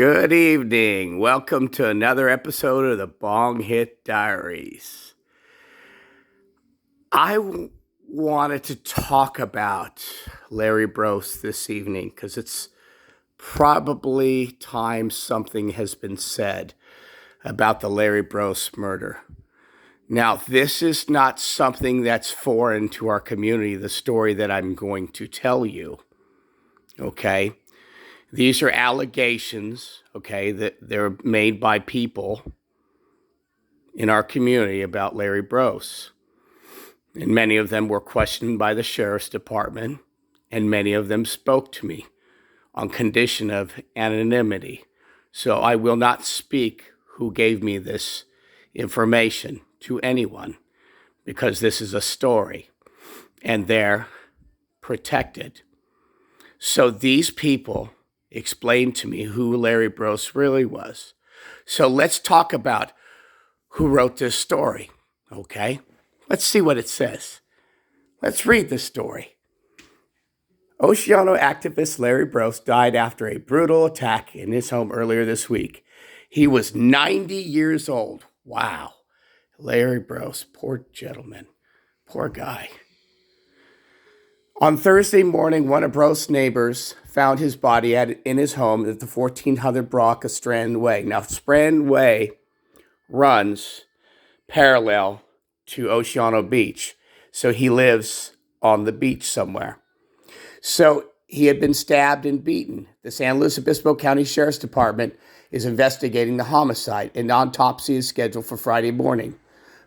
Good evening. Welcome to another episode of the Bong Hit Diaries. Wanted to talk about Larry Brose this evening because it's probably time something has been said about the Larry Brose murder. Now, this is not something that's foreign to our community, the story that I'm going to tell you, okay? These are allegations, okay, that they're made by people in our community about Larry Brose. And many of them were questioned by the sheriff's department, and many of them spoke to me on condition of anonymity. So I will not speak who gave me this information to anyone because this is a story and they're protected. So these people explained to me who Larry Brose really was. So let's talk about who wrote this story, okay? Let's see what it says. Let's read the story. Oceano activist Larry Brose died after a brutal attack in his home earlier this week. He was 90 years old. Wow. Larry Brose, poor gentleman, poor guy. On Thursday morning, one of Brose's neighbors found his body in his home at the 1400 block of Strand Way. Now, Strand Way runs parallel to Oceano Beach, so he lives on the beach somewhere. So he had been stabbed and beaten. The San Luis Obispo County Sheriff's Department is investigating the homicide. An autopsy is scheduled for Friday morning.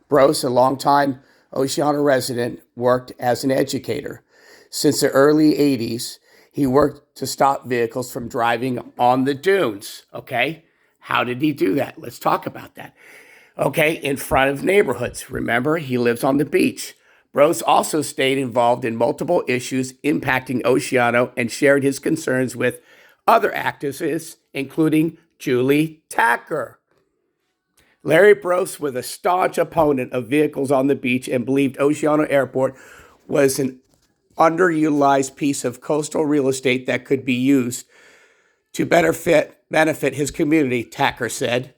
Brose, a longtime Oceano resident, worked as an educator. Since the early 80s, he worked to stop vehicles from driving on the dunes, okay? How did he do that? Let's talk about that. Okay, in front of neighborhoods. Remember, he lives on the beach. Brose also stayed involved in multiple issues impacting Oceano and shared his concerns with other activists, including Julie Tacker. Larry Brose was a staunch opponent of vehicles on the beach and believed Oceano Airport was an underutilized piece of coastal real estate that could be used to benefit his community, Tacker said.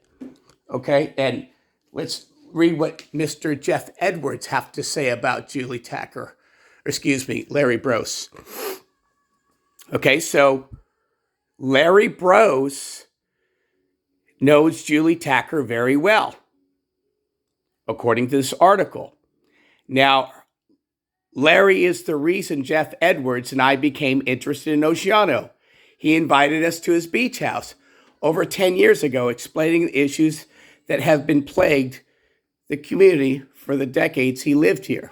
Okay, and let's read what Mr. Jeff Edwards have to say about Larry Brose. Okay, so Larry Brose knows Julie Tacker very well, according to this article. Now, Larry is the reason Jeff Edwards and I became interested in Oceano. He invited us to his beach house over 10 years ago, explaining the issues that have been plagued the community for the decades he lived here.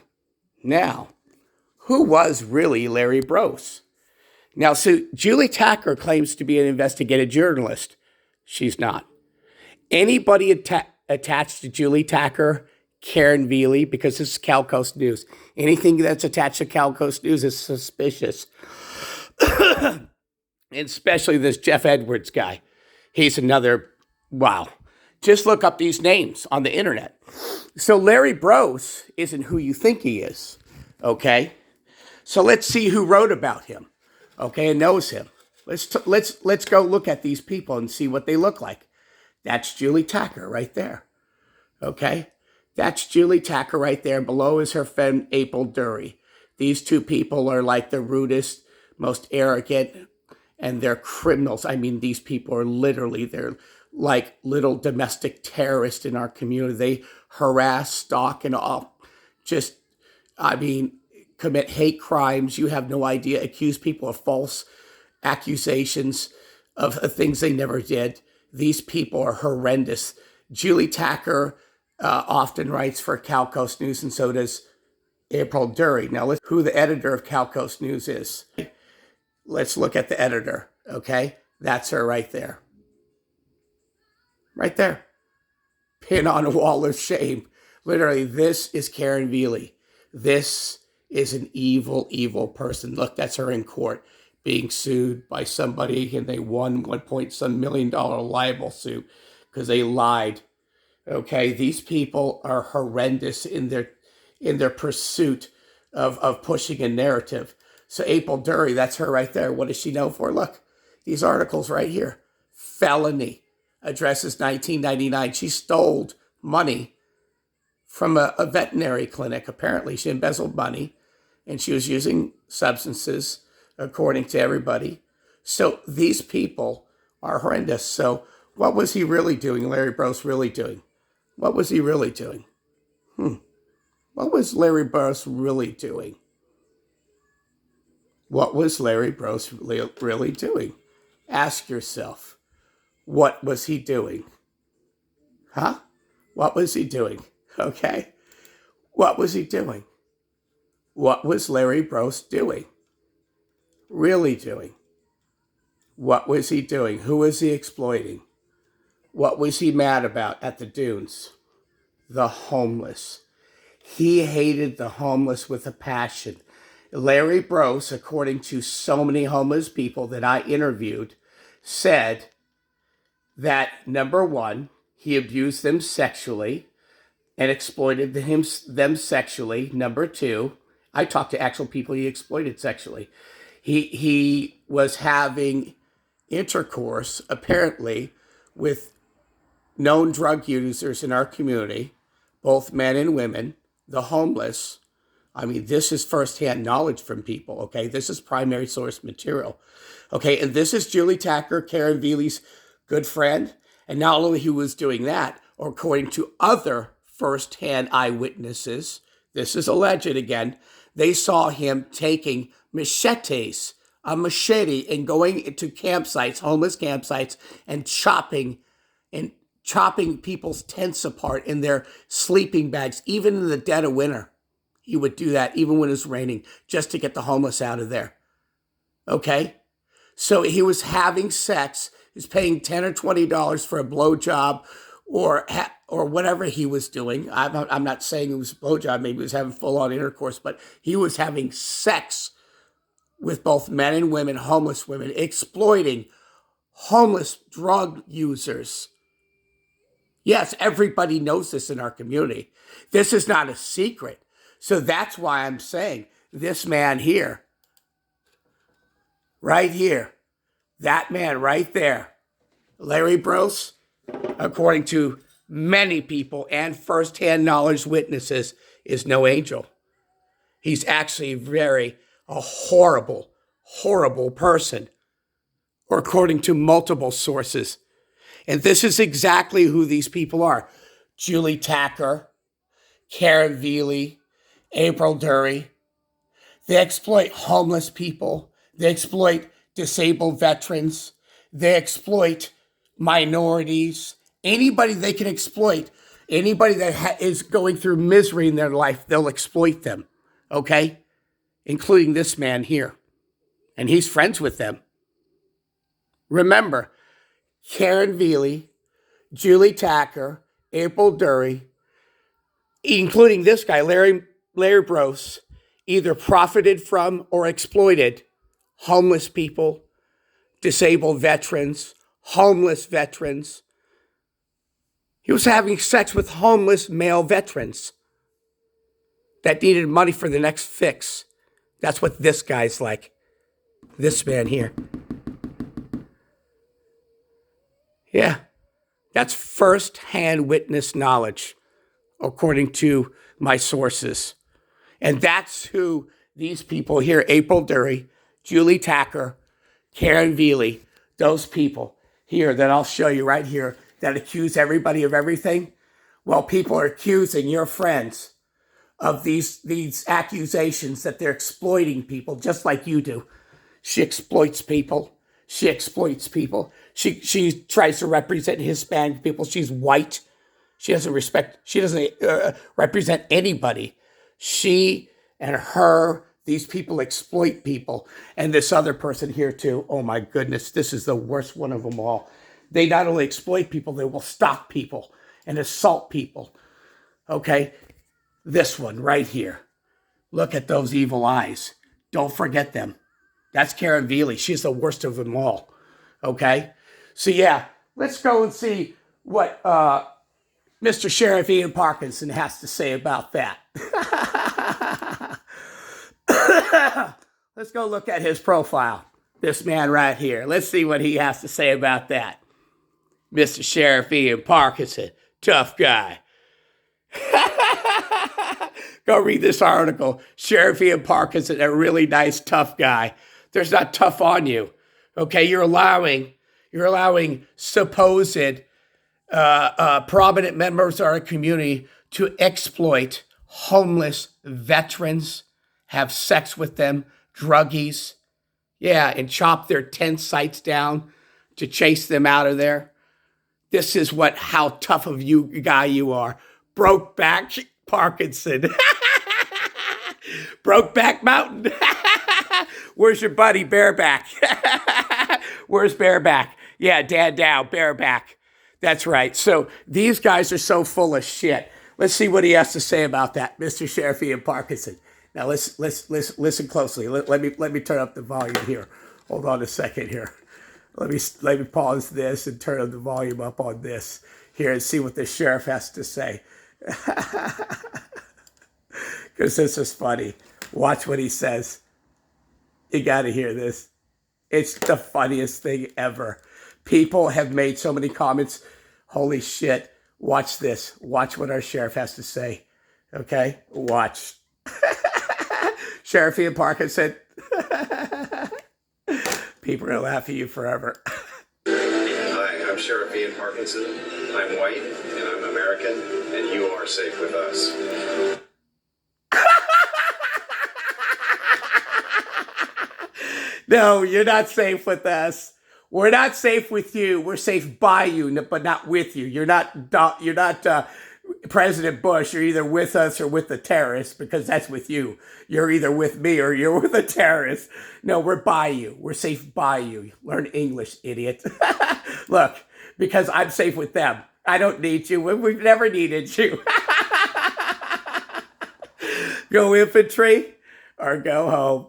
Now, who was really Larry Brose? Now, so Julie Tacker claims to be an investigative journalist. She's not. Anybody attached to Julie Tacker, Karen Veely, because this is Cal Coast News. Anything that's attached to Cal Coast News is suspicious. And especially this Jeff Edwards guy. He's another, wow. Just look up these names on the internet. So Larry Brose isn't who you think he is, okay? So let's see who wrote about him, okay, and knows him. Let's go look at these people and see what they look like. That's Julie Tacker right there, okay? That's Julie Tacker right there. Below is her friend April Dury. These two people are like the rudest, most arrogant, and they're criminals. I mean, these people are they're like little domestic terrorists in our community. They harass, stalk, and all. Commit hate crimes. You have no idea. Accuse people of false accusations of things they never did. These people are horrendous. Julie Tacker often writes for Cal Coast News, and so does April Dury. Now, let's who the editor of Cal Coast News is. Let's look at the editor, okay? That's her right there. Right there. Pin on a wall of shame. Literally, this is Karen Veely. This is an evil, evil person. Look, that's her in court being sued by somebody, and they won $1 million libel suit because they lied. Okay, these people are horrendous in their pursuit of pushing a narrative. So April Dury, that's her right there. What does she know for? Look, these articles right here. felony. Address is 1999. She stole money from a veterinary clinic. Apparently, she embezzled money, and she was using substances, according to everybody. So these people are horrendous. So what was he really doing, Larry Brose really doing? What was he really doing? What was Larry Brose really doing? What was Larry Brose really doing? Ask yourself, what was he doing? Huh? What was he doing? Okay? What was he doing? What was Larry Brose doing? Really doing? What was he doing? Who was he exploiting? What was he mad about at the dunes? The homeless. He hated the homeless with a passion. Larry Brose, according to so many homeless people that I interviewed, said that, number one, he abused them sexually and exploited them sexually. Number two, I talked to actual people he exploited sexually. He was having intercourse, apparently, with known drug users in our community, both men and women, the homeless. I mean, this is firsthand knowledge from people, okay? This is primary source material, okay? And this is Julie Tacker, Karen Veely's good friend. And not only he was doing that, or according to other firsthand eyewitnesses, this is alleged again, they saw him taking a machete, and going into campsites, homeless campsites, and chopping people's tents apart in their sleeping bags, even in the dead of winter. He would do that even when it was raining, just to get the homeless out of there. Okay? So he was having sex. He was paying $10 or $20 for a blowjob or whatever he was doing. I'm not saying it was a blowjob. Maybe he was having full-on intercourse, but he was having sex with both men and women, homeless women, exploiting homeless drug users. Yes, everybody knows this in our community. This is not a secret. So that's why I'm saying this man here, right here, that man right there, Larry Brose, according to many people and firsthand knowledge witnesses, is no angel. He's actually a horrible, horrible person, or according to multiple sources. And this is exactly who these people are. Julie Tacker, Karen Veely, April Dury. They exploit homeless people. They exploit disabled veterans. They exploit minorities. Anybody they can exploit, anybody that is going through misery in their life, they'll exploit them, okay? Including this man here. And he's friends with them. Remember, Karen Veely, Julie Tacker, April Dury, including this guy, Larry Brose, either profited from or exploited homeless people, disabled veterans, homeless veterans. He was having sex with homeless male veterans that needed money for the next fix. That's what this guy's like. This man here. Yeah, that's first-hand witness knowledge, according to my sources. And that's who these people here, April Dury, Julie Tacker, Karen Veely, those people here that I'll show you right here that accuse everybody of everything. Well, people are accusing your friends of these accusations that they're exploiting people just like you do. She exploits people. She exploits people. She tries to represent Hispanic people. She's white. She doesn't represent anybody. She and these people exploit people. And this other person here too, oh my goodness, this is the worst one of them all. They not only exploit people, they will stalk people and assault people. Okay? This one right here. Look at those evil eyes. Don't forget them. That's Karen Veely. She's the worst of them all. Okay? So yeah, let's go and see what Mr. Sheriff Ian Parkinson has to say about that. Let's go look at his profile. This man right here. Let's see what he has to say about that. Mr. Sheriff Ian Parkinson, tough guy. Go read this article. Sheriff Ian Parkinson, a really nice, tough guy. There's not tough on you. Okay, you're allowing supposed prominent members of our community to exploit homeless veterans, have sex with them, druggies, yeah, and chop their tent sites down to chase them out of there. This is how tough of you guy you are. Brokeback Parkinson. Brokeback Mountain. Where's your buddy Bareback? Where's Bareback? Yeah, dad down, Bareback. That's right. So these guys are so full of shit. Let's see what he has to say about that, Mr. Sheriff Ian Parkinson. Now let's listen closely. Let me turn up the volume here. Hold on a second here. Let me pause this and turn the volume up on this here and see what the sheriff has to say. Because this is funny. Watch what he says. You got to hear this. It's the funniest thing ever. People have made so many comments. Holy shit. Watch this. Watch what our sheriff has to say. Okay? Watch. Sheriff Ian Parkinson. People are going to laugh at you forever. Hi, I'm Sheriff Ian Parkinson. I'm white, and I'm American, and you are safe with us. No, you're not safe with us. We're not safe with you. We're safe by you, but not with you. You're not President Bush. You're either with us or with the terrorists, because that's with you. You're either with me or you're with a terrorist. No, we're by you. We're safe by you. Learn English, idiot. Look, because I'm safe with them. I don't need you. We've never needed you. Go infantry or go home.